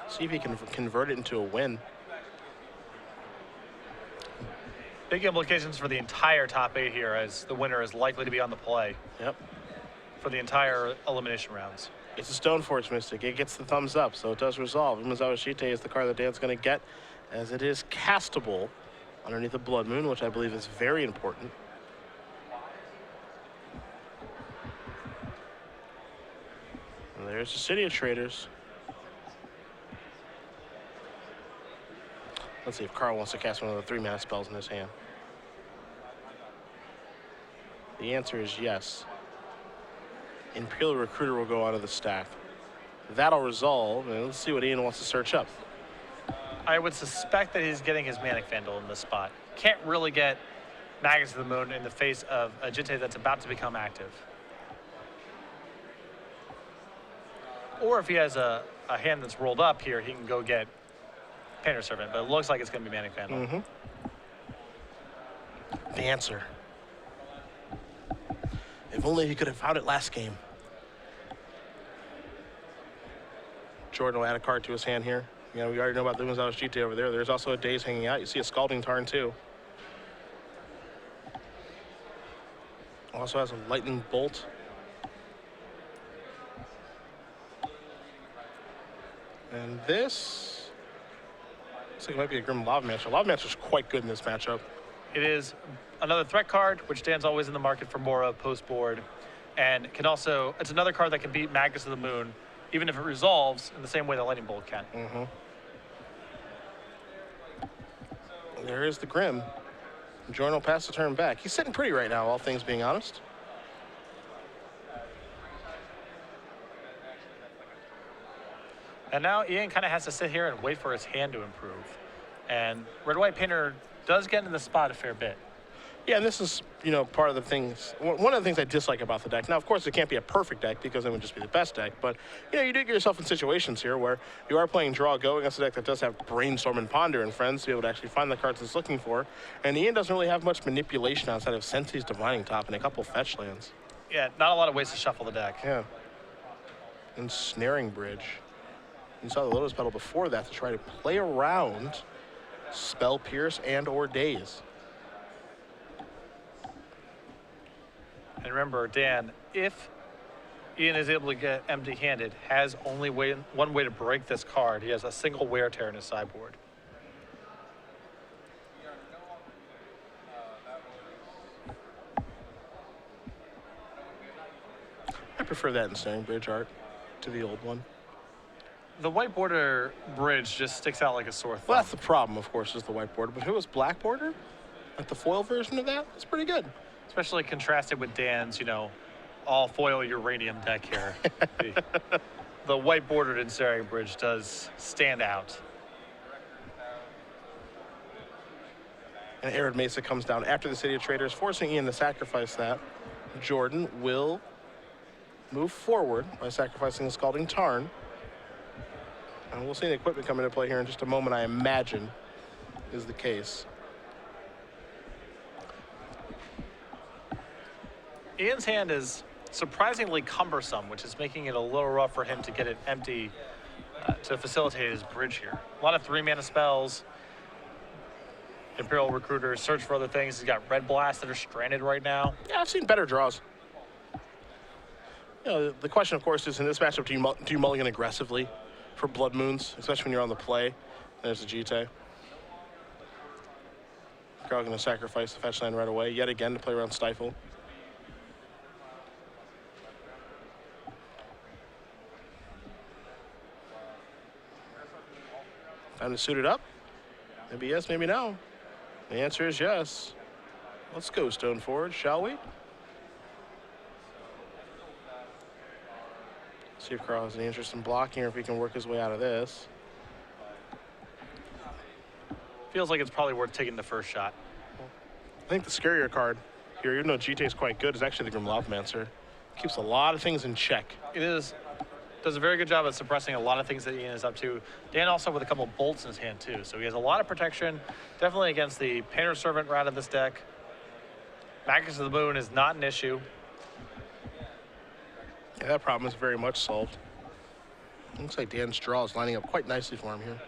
[SPEAKER 2] See if he can convert it into a win.
[SPEAKER 1] Big implications for the entire top 8 here, as the winner is likely to be on the play.
[SPEAKER 2] Yep.
[SPEAKER 1] For the entire elimination rounds.
[SPEAKER 2] It's a Stoneforge Mystic. It gets the thumbs up, so it does resolve. Umezawa Shite is the card that Dan's going to get, as it is castable underneath the Blood Moon, which I believe is very important. And there's the City of Traders. Let's see if Carle wants to cast one of the 3-mana spells in his hand. The answer is yes. Imperial Recruiter will go onto the stack. That'll resolve, and let's see what Ian wants to search up.
[SPEAKER 1] I would suspect that he's getting his Manic Vandal in this spot. Can't really get Magus of the Moon in the face of a Jitte that's about to become active. Or if he has a hand that's rolled up here, he can go get Painter's Servant, but it looks like it's going to be Manic Vandal.
[SPEAKER 2] Mm-hmm. The answer. If only he could have found it last game. Jordan will add a card to his hand here. You know, we already know about the Umezawa Shite over there. There's also a Daze hanging out. You see a Scalding Tarn too. Also has a Lightning Bolt. And this looks like it might be a Grim Lava Mancer. Lava Mancer is quite good in this matchup.
[SPEAKER 1] It is another threat card, which Dan's always in the market for more of post-board. And can also, it's another card that can beat Magus of the Moon, even if it resolves in the same way that Lightning Bolt can.
[SPEAKER 2] Mm-hmm. There is the Grim. Jordan will pass the turn back. He's sitting pretty right now, all things being honest.
[SPEAKER 1] And now Ian kind of has to sit here and wait for his hand to improve. And Red-White Painter does get in the spot a fair bit.
[SPEAKER 2] Yeah, and this is, you know, part of the things, one of the things I dislike about the deck. Now, of course, it can't be a perfect deck because it would just be the best deck, but, you know, you do get yourself in situations here where you are playing draw go against a deck that does have Brainstorm and Ponder and friends to be able to actually find the cards it's looking for. And Ian doesn't really have much manipulation outside of Sentry's Divining Top and a couple fetch lands.
[SPEAKER 1] Yeah, not a lot of ways to shuffle the deck.
[SPEAKER 2] Yeah. Ensnaring Bridge. You saw the Lotus Petal before that to try to play around Spell Pierce and or Daze.
[SPEAKER 1] And remember, Dan, if Ian is able to get empty-handed, has only one way to break this card. He has a single Wear Tear in his sideboard.
[SPEAKER 2] prefer that in Snaring Bridge art to the old one.
[SPEAKER 1] The white border bridge just sticks out like a sore thumb.
[SPEAKER 2] Well, that's the problem, of course, is the white border. But if it was black border, like the foil version of that, it's pretty good.
[SPEAKER 1] Especially contrasted with Dan's, all foil uranium deck here. The white bordered Ensnaring Bridge does stand out.
[SPEAKER 2] And Arid Mesa comes down after the City of Traders, forcing Ian to sacrifice that. Jordan will move forward by sacrificing the Scalding Tarn. And we'll see the equipment come into play here in just a moment, I imagine, is the case.
[SPEAKER 1] Ian's hand is surprisingly cumbersome, which is making it a little rough for him to get it empty to facilitate his bridge here. A lot of 3-mana spells. Imperial Recruiter, search for other things. He's got Red Blast that are stranded right now.
[SPEAKER 2] Yeah, I've seen better draws. The question, of course, is in this matchup, do you mulligan aggressively for Blood Moons, especially when you're on the play? There's the Jite. Carle going to sacrifice the fetch land right away, yet again, to play around Stifle. Time to suit it up. Maybe yes, maybe no. The answer is yes. Let's go, Stoneforge, shall we? See if Carle has any interest in blocking or if he can work his way out of this.
[SPEAKER 1] Feels like it's probably worth taking the first shot.
[SPEAKER 2] I think the scarier card here, even though GT is quite good, is actually the Grim Lavamancer. Keeps a lot of things in check.
[SPEAKER 1] It is. Does a very good job of suppressing a lot of things that Ian is up to. Dan also with a couple bolts in his hand too, so he has a lot of protection, definitely against the Painter Servant route of this deck. Magus of the Moon is not an issue.
[SPEAKER 2] Yeah, that problem is very much solved. Looks like Dan's draw is lining up quite nicely for him here.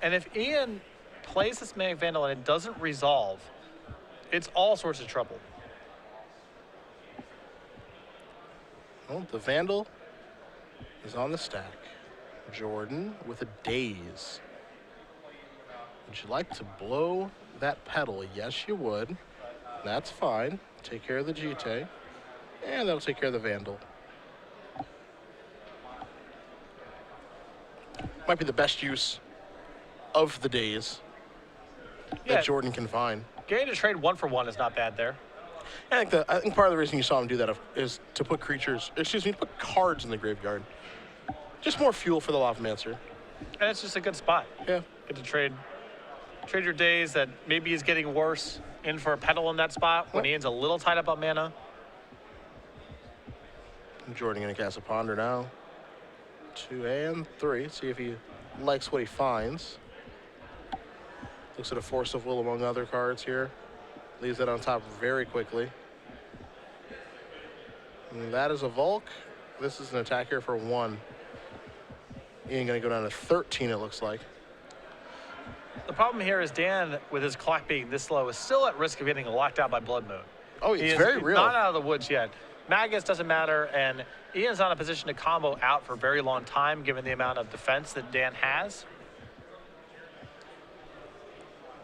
[SPEAKER 1] And if Ian plays this Manic Vandal and it doesn't resolve, it's all sorts of trouble.
[SPEAKER 2] Well, the Vandal is on the stack. Jordan with a Daze. Would you like to blow that pedal? Yes, you would. That's fine. Take care of the Jite. And that'll take care of the Vandal. Might be the best use of the Daze that Jordan can find.
[SPEAKER 1] Getting to trade 1-for-1 is not bad there.
[SPEAKER 2] I think part of the reason you saw him do that is to put to put cards in the graveyard. Just more fuel for the Lavamancer.
[SPEAKER 1] And it's just a good spot.
[SPEAKER 2] Yeah.
[SPEAKER 1] Get to trade your days that maybe is getting worse in for a pedal in that spot when Ian's a little tied up on mana.
[SPEAKER 2] Jordan gonna cast a Ponder now. 2 and 3. See if he likes what he finds. Looks at a Force of Will among other cards here. Leaves it on top very quickly. And that is a Volk. This is an attacker for 1. Ian gonna go down to 13, it looks like.
[SPEAKER 1] The problem here is Dan, with his clock being this low, is still at risk of getting locked out by Blood Moon.
[SPEAKER 2] Oh, it's very real.
[SPEAKER 1] Not out of the woods yet. Magus doesn't matter, and Ian's not in a position to combo out for a very long time, given the amount of defense that Dan has.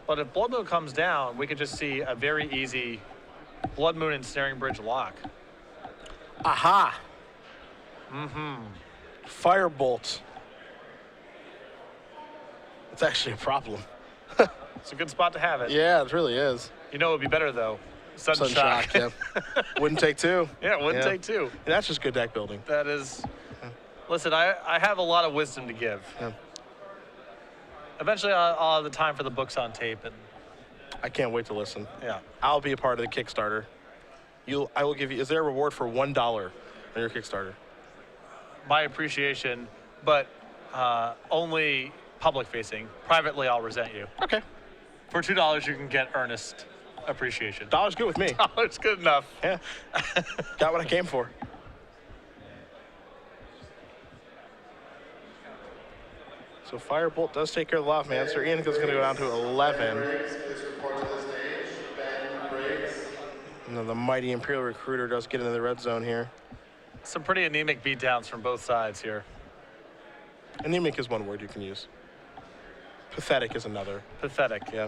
[SPEAKER 1] But if Blood Moon comes down, we could just see a very easy Blood Moon and Snaring Bridge lock.
[SPEAKER 2] Aha!
[SPEAKER 1] Mm-hmm.
[SPEAKER 2] Firebolt. It's actually a problem.
[SPEAKER 1] It's a good spot to have it.
[SPEAKER 2] Yeah, it really is.
[SPEAKER 1] You know it would be better, though. Sudden
[SPEAKER 2] Shock, yeah. Wouldn't take 2.
[SPEAKER 1] Yeah, it wouldn't take 2.
[SPEAKER 2] And that's just good deck building.
[SPEAKER 1] That is... Listen, I have a lot of wisdom to give.
[SPEAKER 2] Yeah.
[SPEAKER 1] Eventually, I'll have the time for the books on tape. And
[SPEAKER 2] I can't wait to listen.
[SPEAKER 1] yeah.
[SPEAKER 2] I'll be a part of the Kickstarter. I will give you, is there a reward for $1 on your Kickstarter?
[SPEAKER 1] My appreciation, but only public-facing. Privately, I'll resent you.
[SPEAKER 2] Okay.
[SPEAKER 1] For $2, you can get earnest appreciation.
[SPEAKER 2] $1's good with me.
[SPEAKER 1] $1's good enough.
[SPEAKER 2] Yeah. Got what I came for. So Firebolt does take care of the Lavamancer. Ian is going to go down to 11. And then the mighty Imperial Recruiter does get into the red zone here.
[SPEAKER 1] Some pretty anemic beatdowns from both sides here.
[SPEAKER 2] Anemic is one word you can use. Pathetic is another.
[SPEAKER 1] Pathetic.
[SPEAKER 2] Yeah.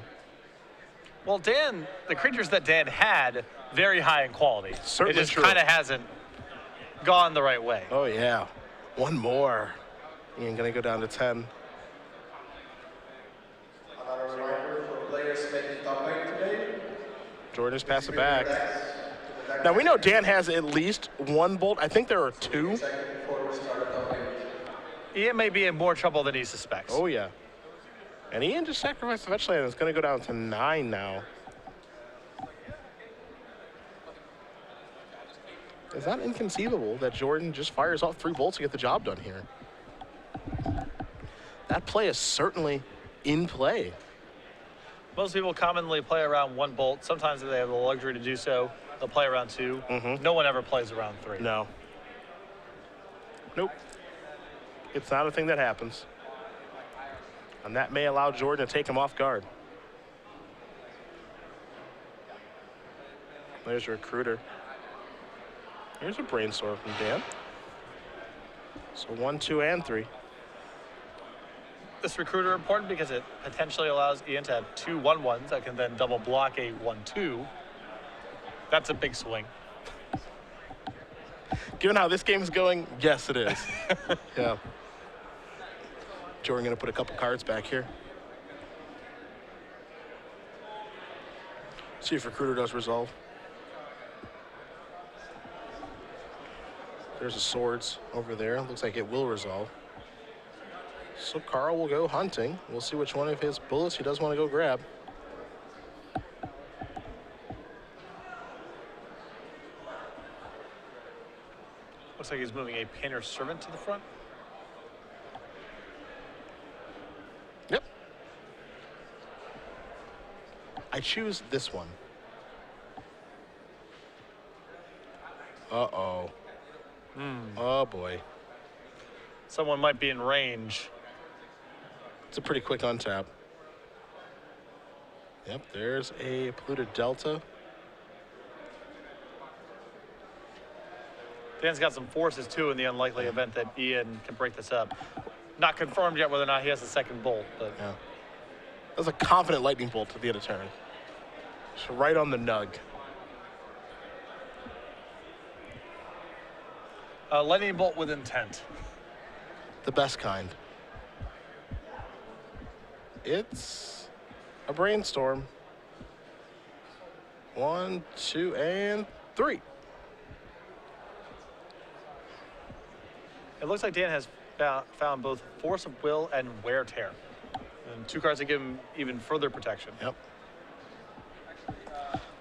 [SPEAKER 1] Well, Dan, the creatures that Dan had, very high in quality.
[SPEAKER 2] Certainly
[SPEAKER 1] it just
[SPEAKER 2] true.
[SPEAKER 1] kind of hasn't gone the right way.
[SPEAKER 2] Oh, yeah. One more. Ian going to go down to 10.
[SPEAKER 4] Another reminder for players making top 8 today.
[SPEAKER 2] Jordan just pass it back. Now, we know Dan has at least one bolt. I think there are 2.
[SPEAKER 4] Before we start top 8.
[SPEAKER 1] Ian may be in more trouble than he suspects.
[SPEAKER 2] Oh, yeah. And Ian just sacrificed the fetch land. It's going to go down to 9 now. It's not inconceivable that Jordan just fires off 3 bolts to get the job done here. That play is certainly in play.
[SPEAKER 1] Most people commonly play around 1 bolt. Sometimes if they have the luxury to do so, they'll play around 2. No one ever plays around 3.
[SPEAKER 2] No. Nope. It's not a thing that happens. And that may allow Jordan to take him off guard. There's a recruiter. Here's a brainstorm from Dan. So 1, 2, and 3.
[SPEAKER 1] This recruiter important because it potentially allows Ian to have 2 1-1s that can then double block a 1-2. That's a big swing.
[SPEAKER 2] Given how this game is going, yes, it is. Yeah. Jordan going to put a couple cards back here. See if recruiter does resolve. There's a swords over there. Looks like it will resolve. So Carle will go hunting. We'll see which one of his bullets he does want to go grab.
[SPEAKER 1] Looks like he's moving a Painter Servant to the front.
[SPEAKER 2] Yep. I choose this one. Uh-oh. Oh, boy.
[SPEAKER 1] Someone might be in range.
[SPEAKER 2] It's a pretty quick untap. Yep, there's a polluted Delta.
[SPEAKER 1] Dan's got some forces, too, in the unlikely event that Ian can break this up. Not confirmed yet whether or not he has a second bolt, but...
[SPEAKER 2] Yeah. That was a confident lightning bolt at the end of turn. Just right on the nug.
[SPEAKER 1] Lightning bolt with intent.
[SPEAKER 2] The best kind. It's a brainstorm. 1, 2, and 3.
[SPEAKER 1] It looks like Dan has found both Force of Will and Wear Tear. And 2 cards that give him even further protection.
[SPEAKER 2] Yep.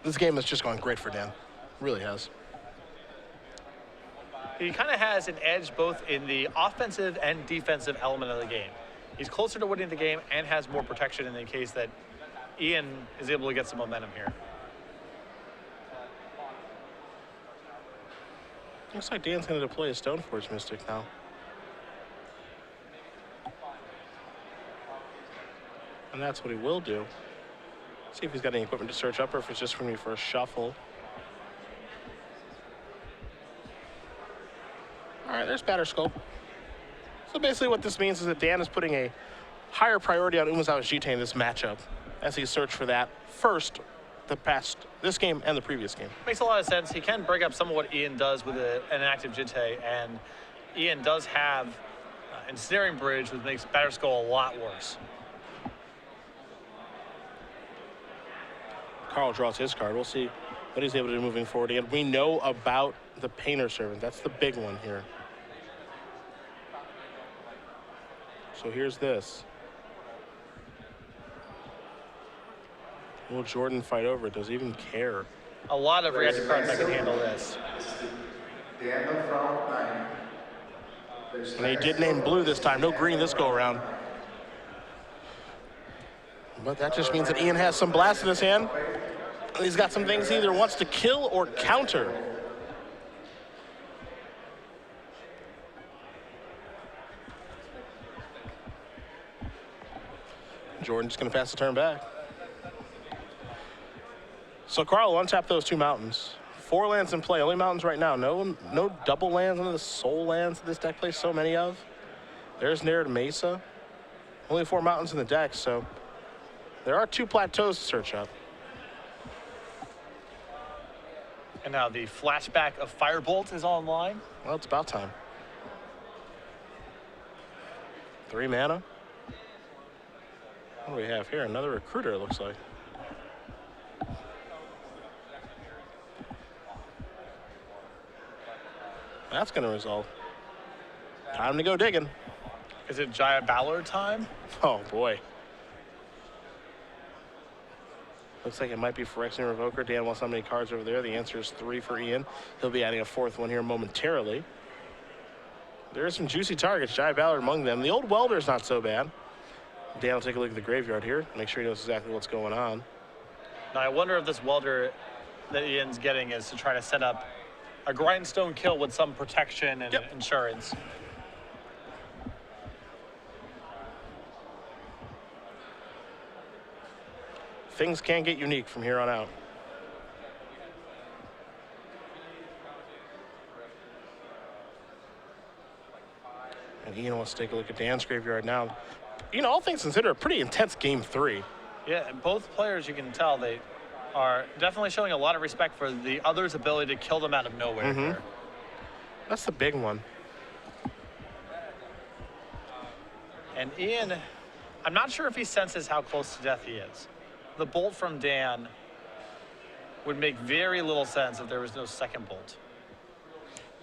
[SPEAKER 2] This game has just gone great for Dan. Really has.
[SPEAKER 1] He kind of has an edge both in the offensive and defensive element of the game. He's closer to winning the game and has more protection in the case that Ian is able to get some momentum here.
[SPEAKER 2] Looks like Dan's going to deploy a Stoneforge Mystic now. And that's what he will do. See if he's got any equipment to search up or if it's just for me for a shuffle. All right, there's Batter Skull. So basically what this means is that Dan is putting a higher priority on Umezawa's Jitte in this matchup as he searched for that first this game and the previous game.
[SPEAKER 1] Makes a lot of sense. He can break up some of what Ian does with an active Jitte, and Ian does have Ensnaring Bridge, which makes Batter Skull a lot worse.
[SPEAKER 2] Carle draws his card. We'll see what he's able to do moving forward. And we know about the Painter Servant. That's the big one here. So here's this. Will Jordan fight over it? Does he even care?
[SPEAKER 1] A lot of reactive cards that can handle this.
[SPEAKER 4] The end of round 9.
[SPEAKER 2] And he did name blue this time. No green this go around. But that just means that Ian has some blast in his hand. He's got some things he either wants to kill or counter. Jordan's going to pass the turn back. So Carle will untap those 2 mountains. 4 lands in play, only mountains right now. No double lands, none of the soul lands that this deck plays so many of. There's Narid Mesa. Only 4 mountains in the deck, so there are 2 plateaus to search up.
[SPEAKER 1] And now the flashback of Firebolt is online.
[SPEAKER 2] Well, it's about time. 3 mana. What do we have here? Another recruiter, it looks like. That's going to result. Time to go digging.
[SPEAKER 1] Is it Jaya Ballard time?
[SPEAKER 2] Oh, boy. Looks like it might be Phyrexian Revoker. Dan wants how many cards over there? The answer is 3 for Ian. He'll be adding a 4th one here momentarily. There are some juicy targets. Jaya Ballard among them. The old Welder's not so bad. Dan will take a look at the graveyard here. Make sure he knows exactly what's going on.
[SPEAKER 1] Now, I wonder if this Welder that Ian's getting is to try to set up a grindstone kill with some protection and insurance.
[SPEAKER 2] Things can get unique from here on out. And Ian wants to take a look at Dan's graveyard now. You know, all things considered, a pretty intense game 3.
[SPEAKER 1] Yeah, and both players, you can tell, they are definitely showing a lot of respect for the other's ability to kill them out of nowhere here.
[SPEAKER 2] That's the big one.
[SPEAKER 1] And Ian, I'm not sure if he senses how close to death he is. The bolt from Dan would make very little sense if there was no second bolt.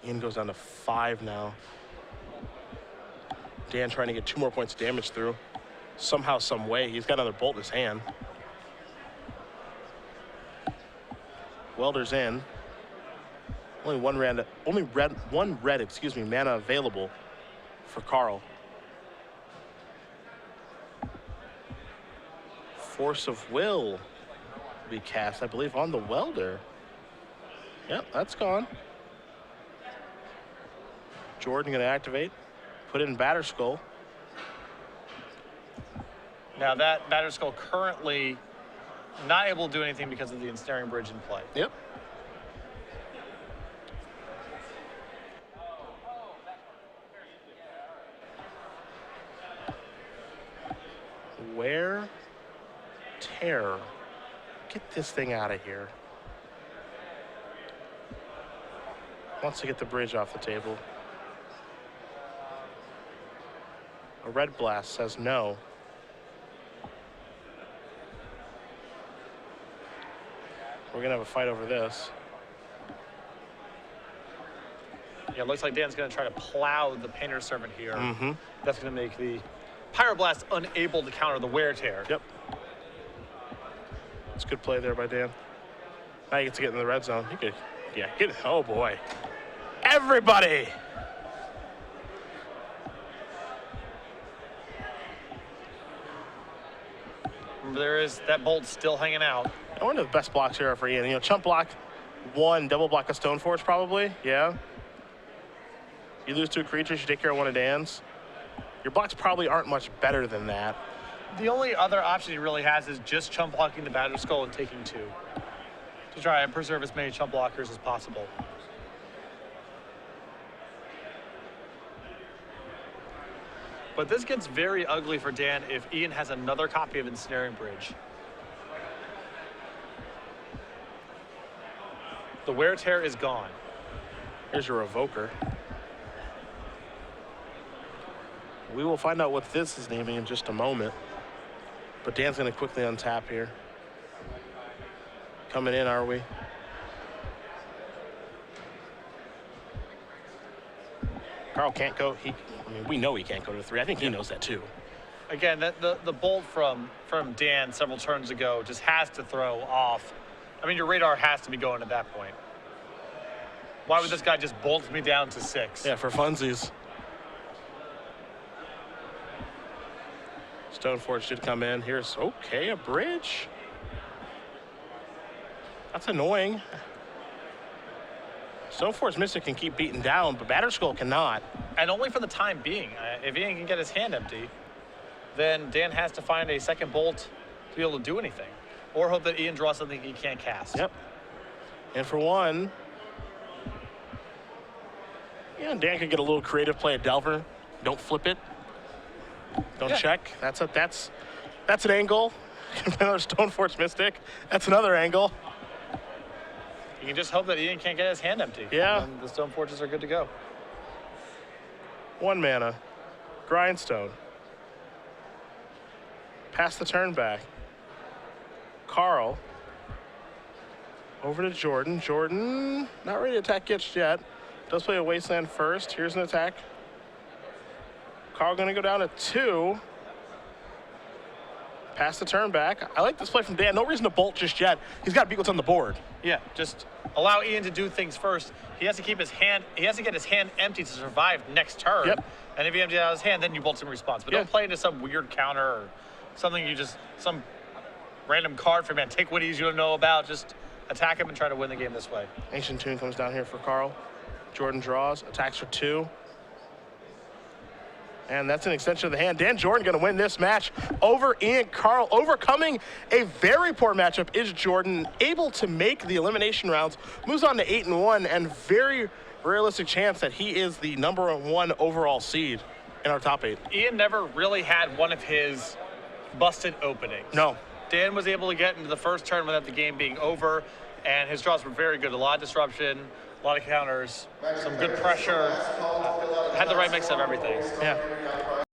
[SPEAKER 2] Ian goes down to 5 now. Dan trying to get 2 more points of damage through. Somehow, some way. He's got another bolt in his hand. Welder's in. Only one red, mana available for Carle. Force of Will will be cast, I believe, on the Welder. Yep, that's gone. Jordan gonna activate, put in Batterskull.
[SPEAKER 1] Now that Batterskull currently not able to do anything because of the Ensnaring Bridge in play.
[SPEAKER 2] Yep. Wear Tear. Get this thing out of here. Wants to get the bridge off the table. A Red Blast says no. We're gonna have a fight over this.
[SPEAKER 1] Yeah, it looks like Dan's going to try to plow the Painter's Servant here. That's going to make the Pyroblast unable to counter the Wear Tear.
[SPEAKER 2] Yep. It's a good play there by Dan. Now you get to get in the red zone. You could, yeah, get it. Oh boy. Everybody!
[SPEAKER 1] There is that bolt still hanging out.
[SPEAKER 2] I wonder if the best blocks here are for Ian. You know, chump block 1, double block a Stoneforge probably. Yeah. You lose 2 creatures, you take care of 1 of Dan's. Your blocks probably aren't much better than that.
[SPEAKER 1] The only other option he really has is just chump blocking the Batterskull and taking 2 to try and preserve as many chump blockers as possible. But this gets very ugly for Dan if Ian has another copy of Ensnaring Bridge. The Wear Tear is gone.
[SPEAKER 2] Here's your Revoker. We will find out what this is naming in just a moment. But Dan's going to quickly untap here. Coming in, are we? Carle can't go. I mean, we know he can't go to 3. I think he knows that too.
[SPEAKER 1] Again, the bolt from Dan several turns ago just has to throw off. I mean, your radar has to be going at that point. Why would this guy just bolt me down to 6?
[SPEAKER 2] Yeah, for funsies. Stoneforge did come in. Here's, okay, a bridge. That's annoying. Stoneforge Mystic can keep beating down, but Batterskull cannot.
[SPEAKER 1] And only for the time being. If Ian can get his hand empty, then Dan has to find a second bolt to be able to do anything. Or hope that Ian draws something he can't cast.
[SPEAKER 2] Yep. And for one, yeah, Dan could get a little creative, play a Delver. Don't flip it. Don't check. That's an angle. Another Stoneforge Mystic. That's another angle.
[SPEAKER 1] You can just hope that Ian can't get his hand empty.
[SPEAKER 2] Yeah.
[SPEAKER 1] And the Stone Forges are good to go.
[SPEAKER 2] 1 mana. Grindstone. Pass the turn back. Carle. Over to Jordan. Jordan, not ready to attack just yet. Does play a Wasteland first. Here's an attack. Carle going to go down to 2. Pass the turn back. I like this play from Dan. No reason to bolt just yet. He's got to beat what's on the board.
[SPEAKER 1] Yeah, just allow Ian to do things first. He has to keep his hand, he has to get his hand empty to survive next turn.
[SPEAKER 2] Yep.
[SPEAKER 1] And if he empties out his hand, then you bolt in response. But
[SPEAKER 2] Yeah.
[SPEAKER 1] don't play into some weird counter or something some random card from antiquities you don't know about. Just attack him and try to win the game this way.
[SPEAKER 2] Ancient Tune comes down here for Carle. Jordan draws, attacks for 2. And that's an extension of the hand. Dan Jordan going to win this match over Ian Carle. Overcoming a very poor matchup is Jordan, able to make the elimination rounds. Moves on to 8-1, and very realistic chance that he is the #1 overall seed in our top 8.
[SPEAKER 1] Ian never really had one of his busted openings.
[SPEAKER 2] No.
[SPEAKER 1] Dan was able to get into the first turn without the game being over, and his draws were very good. A lot of disruption, a lot of counters, some good pressure. Had the right mix of everything.
[SPEAKER 2] Yeah.